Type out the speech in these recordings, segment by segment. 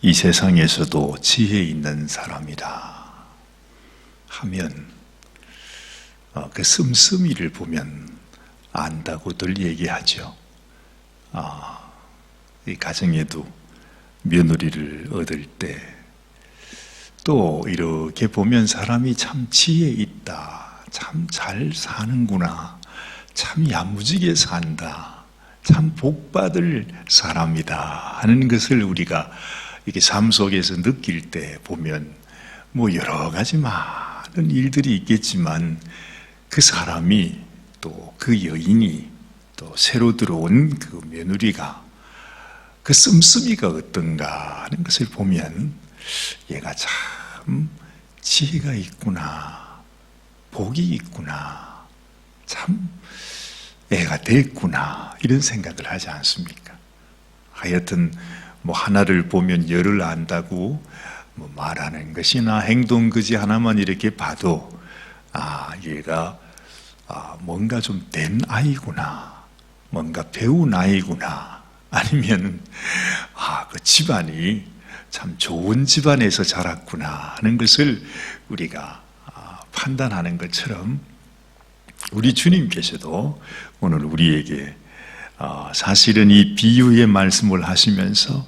이 세상에서도 지혜 있는 사람이라 하면 그 씀씀이를 보면 안다고들 얘기하죠. 이 가정에도 며느리를 얻을 때 또 이렇게 보면 사람이 참 지혜 있다, 참 잘 사는구나, 참 야무지게 산다, 참 복받을 사람이다 하는 것을 우리가 이렇게 삶 속에서 느낄 때 보면 뭐 여러 가지 많은 일들이 있겠지만 그 사람이 또 그 여인이 또 새로 들어온 그 며느리가 그 씀씀이가 어떤가 하는 것을 보면 얘가 참 지혜가 있구나, 복이 있구나, 참 애가 됐구나 이런 생각을 하지 않습니까? 하여튼 뭐 하나를 보면 열을 안다고 뭐 말하는 것이나 행동 그지 하나만 이렇게 봐도 얘가 뭔가 좀 된 아이구나, 뭔가 배운 아이구나, 아니면 그 집안이 참 좋은 집안에서 자랐구나 하는 것을 우리가 판단하는 것처럼 우리 주님께서도 오늘 우리에게 사실은 이 비유의 말씀을 하시면서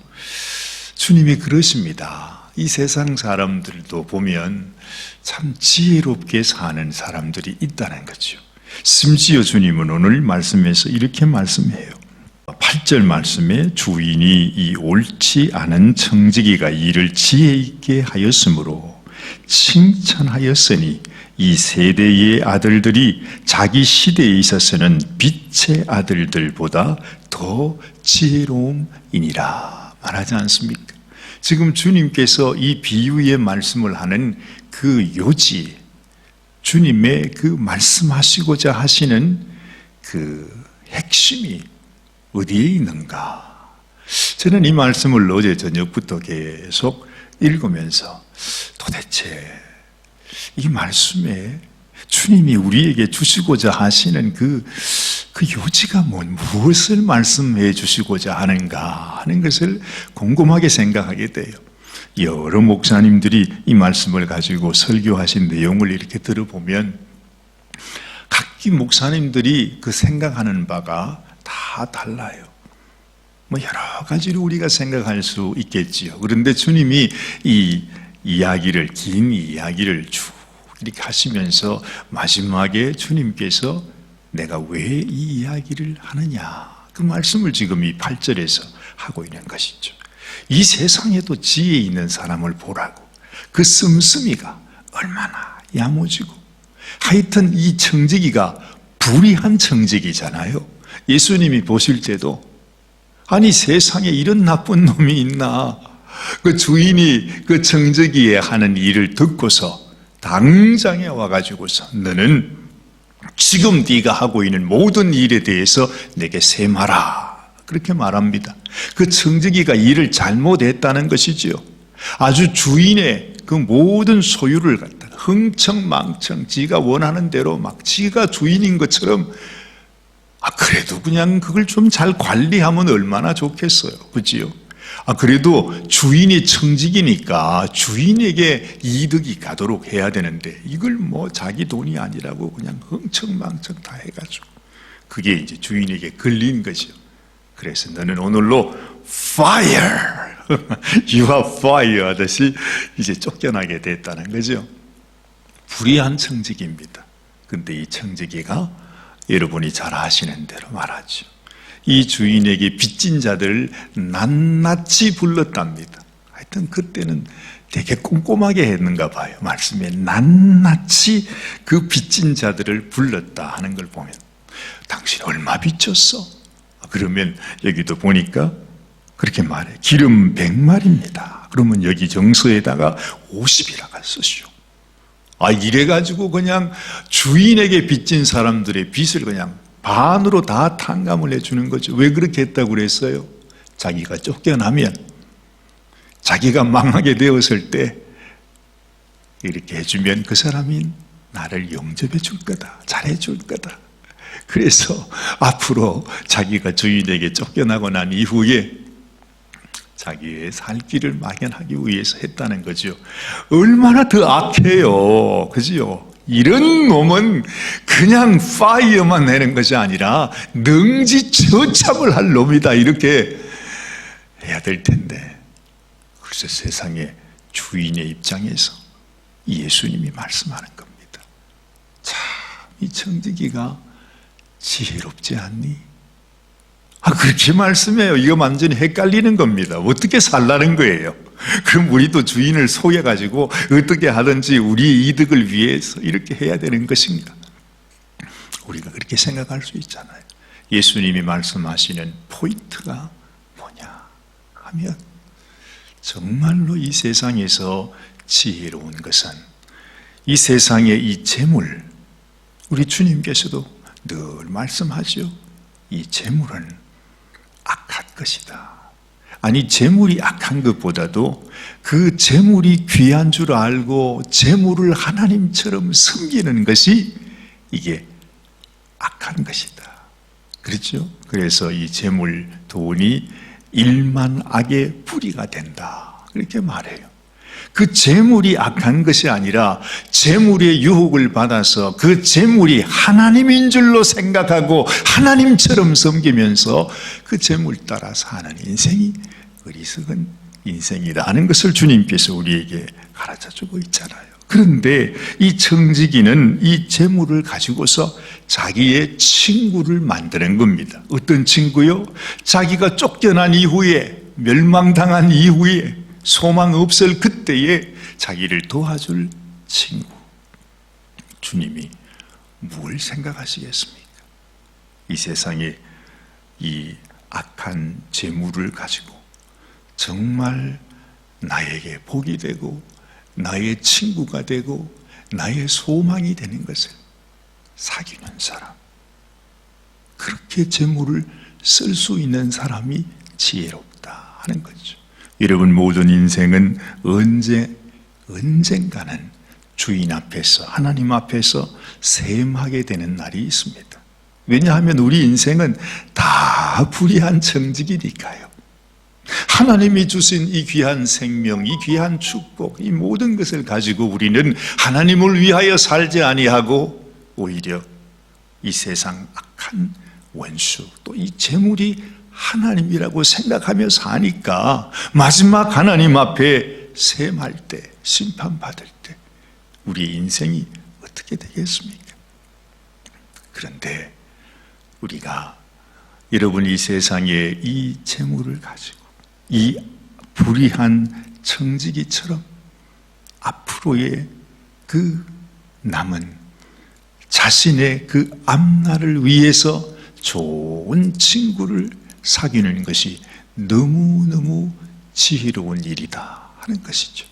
주님이 그러십니다. 이 세상 사람들도 보면 참 지혜롭게 사는 사람들이 있다는 거죠. 심지어 주님은 오늘 말씀에서 이렇게 말씀해요. 8절 말씀에 주인이 이 옳지 않은 청지기가 이를 지혜 있게 하였으므로 칭찬하였으니 이 세대의 아들들이 자기 시대에 있어서는 빛의 아들들보다 더 지혜로움이니라 말하지 않습니까? 지금 주님께서 이 비유의 말씀을 하는 그 요지, 주님의 그 말씀하시고자 하시는 그 핵심이 어디에 있는가? 저는 이 말씀을 어제 저녁부터 계속 읽으면서 도대체 이 말씀에 주님이 우리에게 주시고자 하시는 그 요지가 무엇을 말씀해 주시고자 하는가 하는 것을 곰곰하게 생각하게 돼요. 여러 목사님들이 이 말씀을 가지고 설교하신 내용을 이렇게 들어보면 각기 목사님들이 그 생각하는 바가 다 달라요. 뭐 여러 가지로 우리가 생각할 수 있겠지요. 그런데 주님이 이 이야기를, 긴 이야기를 쭉 이렇게 하시면서 마지막에 주님께서 내가 왜 이 이야기를 하느냐, 그 말씀을 지금 이 8절에서 하고 있는 것이죠. 이 세상에도 지혜 있는 사람을 보라고. 그 씀씀이가 얼마나 야무지고, 하여튼 이 청지기가 불의한 청지기잖아요. 예수님이 보실 때도 아니 세상에 이런 나쁜 놈이 있나, 그 주인이 그 청지기에 하는 일을 듣고서 당장에 와가지고서 너는 지금 네가 하고 있는 모든 일에 대해서 내게 셈하라, 그렇게 말합니다. 그 청지기가 일을 잘못했다는 것이지요. 아주 주인의 그 모든 소유를 갖다가 흥청망청 지가 원하는 대로 막 지가 주인인 것처럼, 그래도 그냥 그걸 좀 잘 관리하면 얼마나 좋겠어요. 그지요? 그래도 주인이 청지기니까 주인에게 이득이 가도록 해야 되는데 이걸 뭐 자기 돈이 아니라고 그냥 흥청망청 다 해가지고 그게 이제 주인에게 걸린 거죠. 그래서 너는 오늘로 fire, you are fire 하듯이 이제 쫓겨나게 됐다는 거죠. 불의한 청지기입니다. 근데 이 청지기가 여러분이 잘 아시는 대로 말하죠. 이 주인에게 빚진 자들을 낱낱이 불렀답니다. 하여튼 그때는 되게 꼼꼼하게 했는가 봐요. 말씀에 낱낱이 그 빚진 자들을 불렀다 하는 걸 보면 당신 얼마 빚졌어? 그러면 여기도 보니까 그렇게 말해. 기름 100마리입니다. 그러면 여기 정서에다가 50이라고 쓰시오. 이래가지고 그냥 주인에게 빚진 사람들의 빚을 그냥 반으로 다 탕감을 해주는 거죠. 왜 그렇게 했다고 그랬어요? 자기가 쫓겨나면, 자기가 망하게 되었을 때 이렇게 해주면 그 사람이 나를 용접해 줄 거다, 잘해 줄 거다. 그래서 앞으로 자기가 주인에게 쫓겨나고 난 이후에 자기의 살 길을 막연하기 위해서 했다는 거죠. 얼마나 더 악해요. 그죠? 이런 놈은 그냥 파이어만 내는 것이 아니라 능지처참을 할 놈이다. 이렇게 해야 될 텐데. 그래서 세상의 주인의 입장에서 예수님이 말씀하는 겁니다. 참, 이 청지기가 지혜롭지 않니? 그렇게 말씀해요. 이거 완전히 헷갈리는 겁니다. 어떻게 살라는 거예요? 그럼 우리도 주인을 속여가지고 어떻게 하든지 우리의 이득을 위해서 이렇게 해야 되는 것인가? 우리가 그렇게 생각할 수 있잖아요. 예수님이 말씀하시는 포인트가 뭐냐 하면 정말로 이 세상에서 지혜로운 것은 이 세상의 이 재물, 우리 주님께서도 늘 말씀하죠. 이 재물은 악한 것이다. 아니, 재물이 악한 것보다도 그 재물이 귀한 줄 알고 재물을 하나님처럼 섬기는 것이 이게 악한 것이다. 그렇죠? 그래서 이 재물, 돈이 일만 악의 뿌리가 된다. 그렇게 말해요. 그 재물이 악한 것이 아니라 재물의 유혹을 받아서 그 재물이 하나님인 줄로 생각하고 하나님처럼 섬기면서 그 재물 따라 사는 인생이 어리석은 인생이라는 것을 주님께서 우리에게 가르쳐주고 있잖아요. 그런데 이 청지기는 이 재물을 가지고서 자기의 친구를 만드는 겁니다. 어떤 친구요? 자기가 쫓겨난 이후에, 멸망당한 이후에, 소망 없을 그때에 자기를 도와줄 친구. 주님이 뭘 생각하시겠습니까? 이 세상에 이 악한 재물을 가지고 정말 나에게 복이 되고 나의 친구가 되고 나의 소망이 되는 것을 사귀는 사람, 그렇게 재물을 쓸 수 있는 사람이 지혜롭다 하는 거죠. 여러분, 모든 인생은 언젠가는 주인 앞에서, 하나님 앞에서 셈하게 되는 날이 있습니다. 왜냐하면 우리 인생은 다 불의한 청지기니까요. 하나님이 주신 이 귀한 생명, 이 귀한 축복, 이 모든 것을 가지고 우리는 하나님을 위하여 살지 아니하고 오히려 이 세상 악한 원수, 또 이 재물이 하나님이라고 생각하며 사니까 마지막 하나님 앞에 셈할 때, 심판받을 때 우리 인생이 어떻게 되겠습니까? 그런데 우리가, 여러분, 이 세상에 이 재물을 가지고 이 불의한 청지기처럼 앞으로의 그 남은 자신의 그 앞날을 위해서 좋은 친구를 사귀는 것이 너무너무 지혜로운 일이다 하는 것이죠.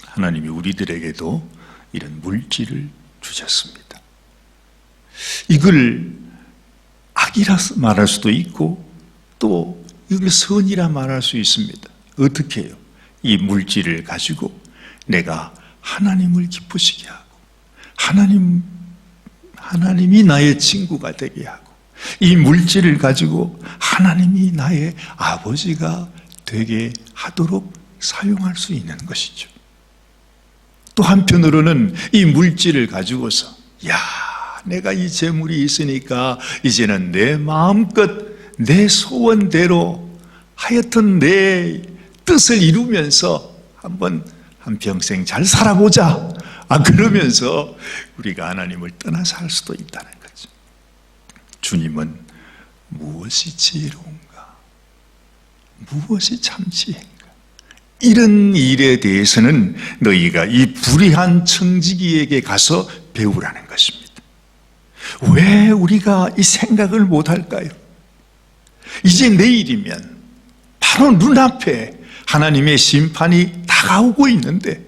하나님이 우리들에게도 이런 물질을 주셨습니다. 이걸 악이라 말할 수도 있고 또 이걸 선이라 말할 수 있습니다. 어떻게 해요? 이 물질을 가지고 내가 하나님을 기쁘시게 하고 하나님이 나의 친구가 되게 하고 이 물질을 가지고 하나님이 나의 아버지가 되게 하도록 사용할 수 있는 것이죠. 또 한편으로는 이 물질을 가지고서 내가 이 재물이 있으니까 이제는 내 마음껏 내 소원대로 하여튼 내 뜻을 이루면서 한평생 잘 살아보자. 그러면서 우리가 하나님을 떠나 살 수도 있다는 거죠. 주님은 무엇이 지혜로운가? 무엇이 참 지혜인가? 이런 일에 대해서는 너희가 이 불의한 청지기에게 가서 배우라는 것입니다. 왜 우리가 이 생각을 못할까요? 이제 내일이면 바로 눈앞에 하나님의 심판이 다가오고 있는데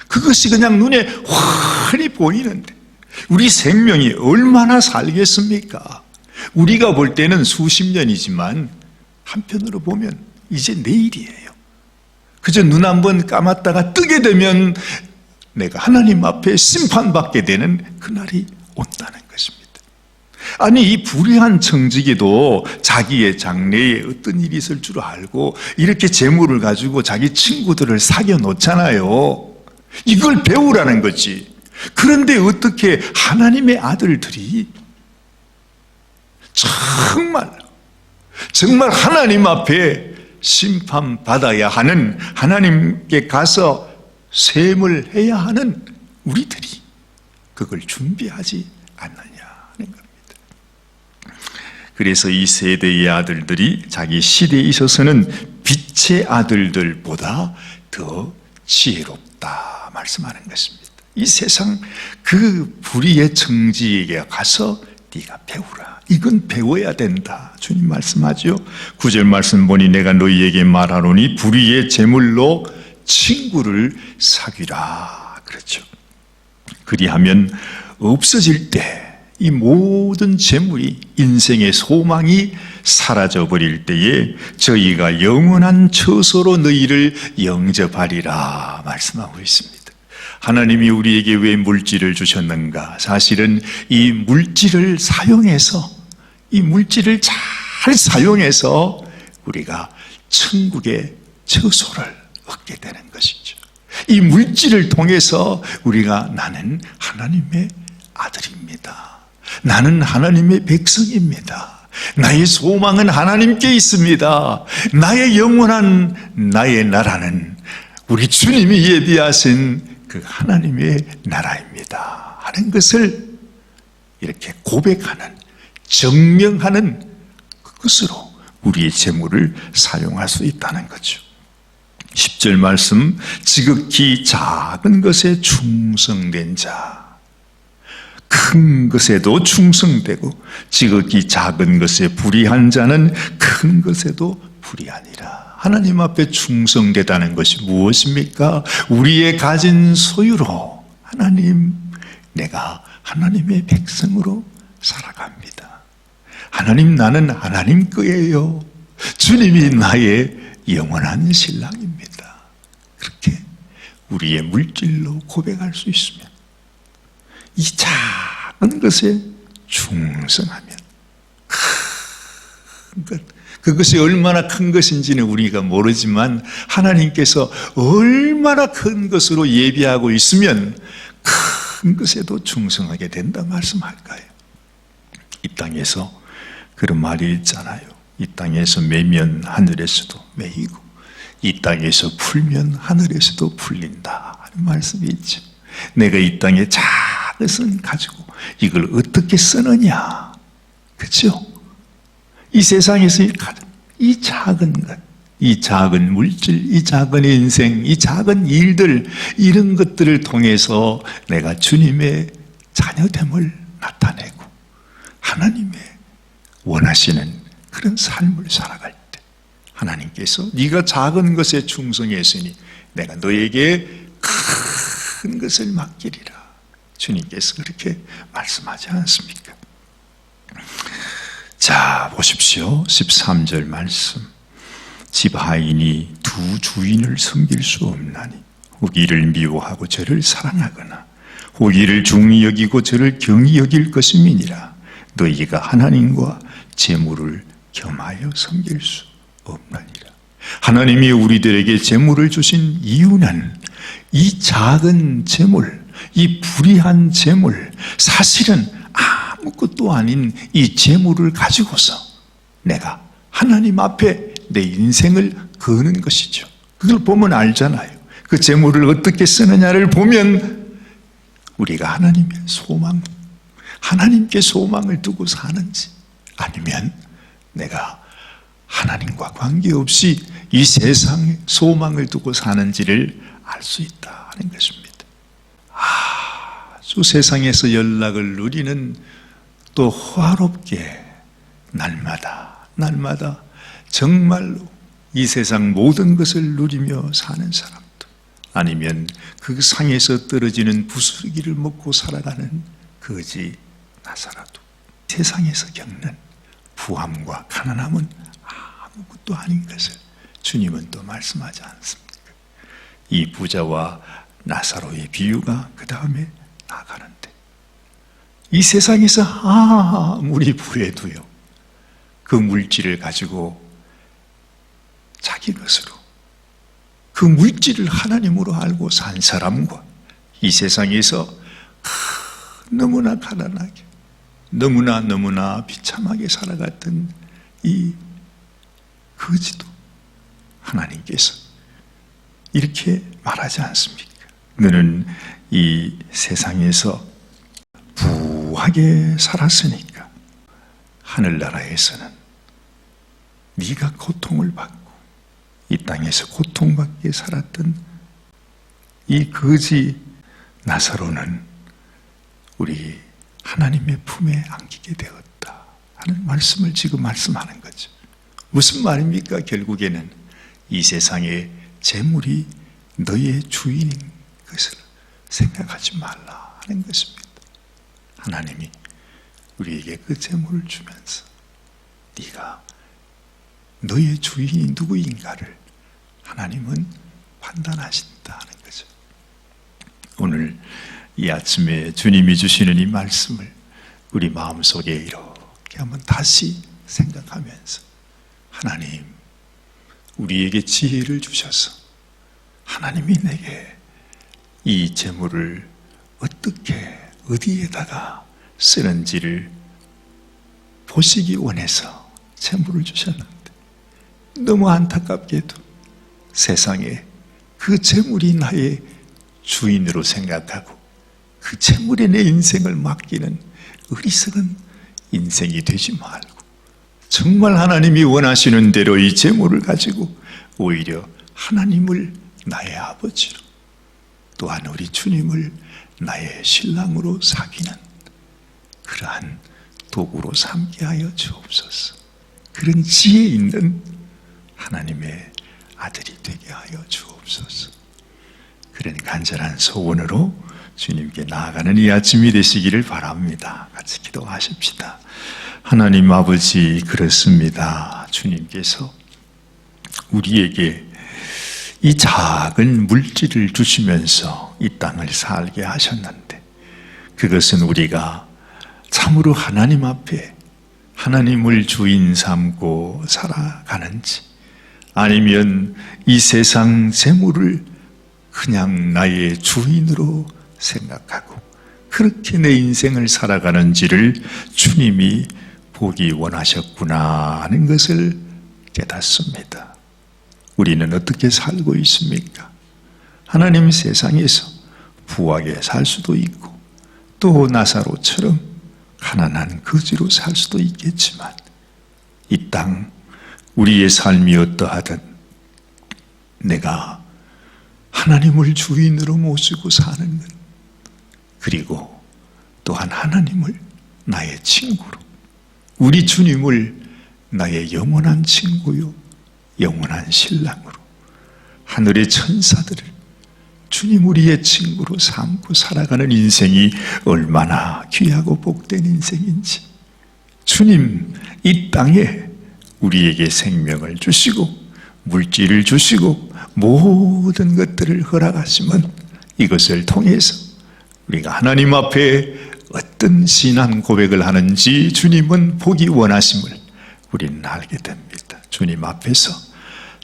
그것이 그냥 눈에 환히 보이는데 우리 생명이 얼마나 살겠습니까? 우리가 볼 때는 수십 년이지만 한편으로 보면 이제 내일이에요. 그저 눈 한번 감았다가 뜨게 되면 내가 하나님 앞에 심판받게 되는 그날이 온다는 것입니다. 아니, 이 불의한 청지기도 자기의 장래에 어떤 일이 있을 줄 알고 이렇게 재물을 가지고 자기 친구들을 사귀어 놓잖아요. 이걸 배우라는 거지. 그런데 어떻게 하나님의 아들들이 정말 하나님 앞에 심판받아야 하는, 하나님께 가서 셈을 해야 하는 우리들이 그걸 준비하지 않느냐 하는 겁니다. 그래서 이 세대의 아들들이 자기 시대에 있어서는 빛의 아들들보다 더 지혜롭다 말씀하는 것입니다. 이 세상 그 불의의 청지에게 가서 네가 배우라. 이건 배워야 된다. 주님 말씀하죠. 9절 말씀 보니 내가 너희에게 말하노니 불의의 재물로 친구를 사귀라. 그렇죠. 그리하면 없어질 때 이 모든 재물이, 인생의 소망이 사라져버릴 때에 저희가 영원한 처소로 너희를 영접하리라 말씀하고 있습니다. 하나님이 우리에게 왜 물질을 주셨는가? 사실은 이 물질을 사용해서, 이 물질을 잘 사용해서 우리가 천국의 처소를 얻게 되는 것이죠. 이 물질을 통해서 우리가 나는 하나님의 아들입니다. 나는 하나님의 백성입니다. 나의 소망은 하나님께 있습니다. 나의 영원한 나의 나라는 우리 주님이 예비하신 그 하나님의 나라입니다 하는 것을 이렇게 고백하는, 증명하는 그것으로 우리의 재물을 사용할 수 있다는 거죠. 10절 말씀, 지극히 작은 것에 충성된 자, 큰 것에도 충성되고 지극히 작은 것에 불의한 자는 큰 것에도 불의하니라. 하나님 앞에 충성되다는 것이 무엇입니까? 우리의 가진 소유로 하나님, 내가 하나님의 백성으로 살아갑니다. 하나님, 나는 하나님 거예요. 주님이 나의 영원한 신랑입니다. 그렇게 우리의 물질로 고백할 수 있으면, 이 작은 것에 충성하면 큰 것, 그것이 얼마나 큰 것인지는 우리가 모르지만 하나님께서 얼마나 큰 것으로 예비하고 있으면 큰 것에도 충성하게 된다 말씀할까요? 이 땅에서 그런 말이 있잖아요. 이 땅에서 매면 하늘에서도 매이고 이 땅에서 풀면 하늘에서도 풀린다 하는 말씀이 있죠. 내가 이 땅에 작은 가지고 이걸 어떻게 쓰느냐, 그렇죠? 이 세상에서 이 작은 것, 이 작은 물질, 이 작은 인생, 이 작은 일들, 이런 것들을 통해서 내가 주님의 자녀됨을 나타내고 하나님의 원하시는 그런 삶을 살아갈 때 하나님께서 네가 작은 것에 충성했으니 내가 너에게 큰 것을 맡기리라. 주님께서 그렇게 말씀하지 않습니까? 자, 보십시오. 13절 말씀. 집 하인이 두 주인을 섬길 수 없나니 후기를 미워하고 저를 사랑하거나 후기를 중히 여기고 저를 경히 여길 것임이니라. 너희가 하나님과 재물을 겸하여 섬길 수 없나니라. 하나님이 우리들에게 재물을 주신 이유는 이 작은 재물, 이 불의한 재물, 사실은 아무것도 아닌 이 재물을 가지고서 내가 하나님 앞에 내 인생을 거는 것이죠. 그걸 보면 알잖아요. 그 재물을 어떻게 쓰느냐를 보면 우리가 하나님의 소망, 하나님께 소망을 두고 사는지 아니면 내가 하나님과 관계없이 이 세상에 소망을 두고 사는지를 알 수 있다 하는 것입니다. 아주 세상에서 연락을 누리는 또 호화롭게 날마다 정말로 이 세상 모든 것을 누리며 사는 사람도 아니면 그 상에서 떨어지는 부스러기를 먹고 살아가는 거지 나사라도 세상에서 겪는 부함과 가난함은 아무것도 아닌 것을 주님은 또 말씀하지 않습니까? 이 부자와 나사로의 비유가 그 다음에 나가는데 이 세상에서 아무리 부해도요, 그 물질을 가지고 자기 것으로, 그 물질을 하나님으로 알고 산 사람과 이 세상에서 너무나 가난하게, 너무나 비참하게 살아갔던 이 거지도 하나님께서 이렇게 말하지 않습니까? 너는 이 세상에서 부하게 살았으니까 하늘나라에서는 네가 고통을 받고 이 땅에서 고통받게 살았던 이 거지 나사로는 우리 하나님의 품에 안기게 되었다 하는 말씀을 지금 말씀하는 거죠. 무슨 말입니까? 결국에는 이 세상의 재물이 너의 주인인 것을 생각하지 말라 하는 것입니다. 하나님이 우리에게 그 재물을 주면서 네가 너의 주인이 누구인가를 하나님은 판단하신다 하는 거죠. 오늘 이 아침에 주님이 주시는 이 말씀을 우리 마음속에 이렇게 한번 다시 생각하면서 하나님, 우리에게 지혜를 주셔서 하나님이 내게 이 재물을 어떻게 어디에다가 쓰는지를 보시기 원해서 재물을 주셨는데 너무 안타깝게도 세상에 그 재물이 나의 주인으로 생각하고 그 재물에 내 인생을 맡기는 어리석은 인생이 되지 말고 정말 하나님이 원하시는 대로 이 재물을 가지고 오히려 하나님을 나의 아버지로 또한 우리 주님을 나의 신랑으로 사귀는 그러한 도구로 삼게 하여 주옵소서. 그런 지혜 있는 하나님의 아들이 되게 하여 주옵소서. 그런 간절한 소원으로 주님께 나아가는 이 아침이 되시기를 바랍니다. 같이 기도하십시다. 하나님 아버지, 그렇습니다. 주님께서 우리에게 이 작은 물질을 주시면서 이 땅을 살게 하셨는데 그것은 우리가 참으로 하나님 앞에 하나님을 주인 삼고 살아가는지 아니면 이 세상 재물을 그냥 나의 주인으로 생각하고 그렇게 내 인생을 살아가는지를 주님이 보기 원하셨구나 하는 것을 깨닫습니다. 우리는 어떻게 살고 있습니까? 하나님 세상에서 부하게 살 수도 있고 또 나사로처럼 가난한 거지로 살 수도 있겠지만 이 땅 우리의 삶이 어떠하든 내가 하나님을 주인으로 모시고 사는 것 그리고 또한 하나님을 나의 친구로 우리 주님을 나의 영원한 친구요 영원한 신랑으로 하늘의 천사들을 주님 우리의 친구로 삼고 살아가는 인생이 얼마나 귀하고 복된 인생인지 주님 이 땅에 우리에게 생명을 주시고 물질을 주시고 모든 것들을 허락하시면 이것을 통해서 우리가 하나님 앞에 어떤 신앙 고백을 하는지 주님은 보기 원하심을 우리는 알게 됩니다. 주님 앞에서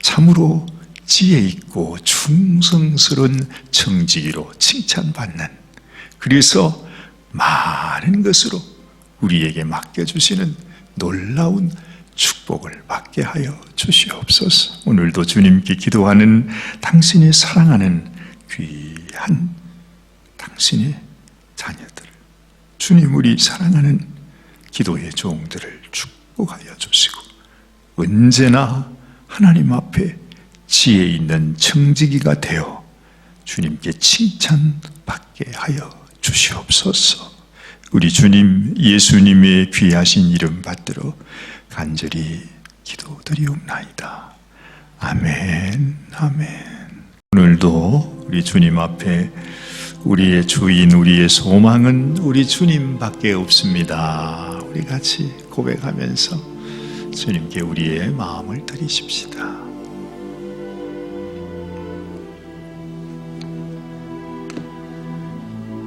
참으로 지혜 있고 충성스러운 청지기로 칭찬받는 그래서 많은 것으로 우리에게 맡겨주시는 놀라운 축복을 받게 하여 주시옵소서. 오늘도 주님께 기도하는 당신의 사랑하는 귀한 당신의 자녀들 주님 우리 사랑하는 기도의 종들을 축복하여 주시고 언제나 하나님 앞에 지혜 있는 청지기가 되어 주님께 칭찬받게 하여 주시옵소서. 우리 주님 예수님의 귀하신 이름 받들어 간절히 기도드리옵나이다. 아멘, 아멘. 오늘도 우리 주님 앞에 우리의 주인, 우리의 소망은 우리 주님밖에 없습니다. 우리 같이 고백하면서 주님께 우리의 마음을 드리십시다.